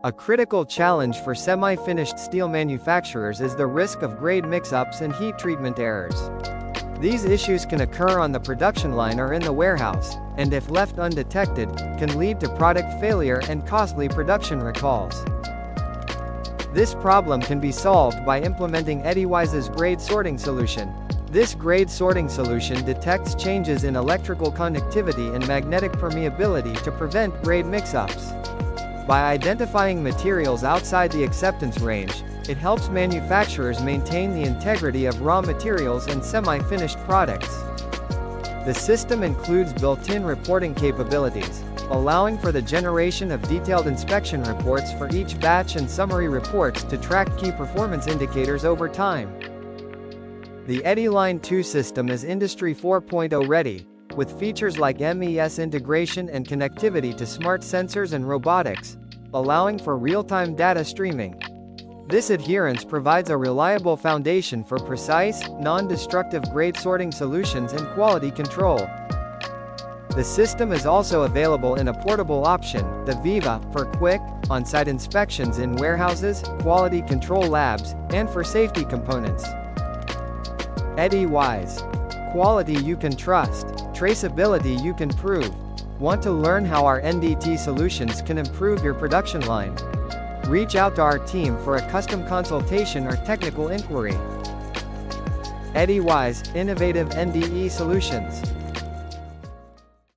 A critical challenge for semi-finished steel manufacturers is the risk of grade mix-ups and heat treatment errors. These issues can occur on the production line or in the warehouse, and if left undetected, can lead to product failure and costly production recalls. This problem can be solved by implementing EDDYWISE's grade sorting solution. This grade sorting solution detects changes in electrical conductivity and magnetic permeability to prevent grade mix-ups. By identifying materials outside the acceptance range, it helps manufacturers maintain the integrity of raw materials and semi-finished products. The system includes built-in reporting capabilities, allowing for the generation of detailed inspection reports for each batch and summary reports to track key performance indicators over time. The EddyLine II system is Industry 4.0 ready, with features like MES integration and connectivity to smart sensors and robotics, allowing for real-time data streaming. This adherence provides a reliable foundation for precise, non-destructive grade sorting solutions and quality control. The system is also available in a portable option, the Viva, for quick, on-site inspections in warehouses, quality control labs, and for safety components. EDDYWISE. Quality you can trust. Traceability you can prove. Want to learn how our NDT solutions can improve your production line? Reach out to our team for a custom consultation or technical inquiry. EDDYWISE, innovative NDE solutions.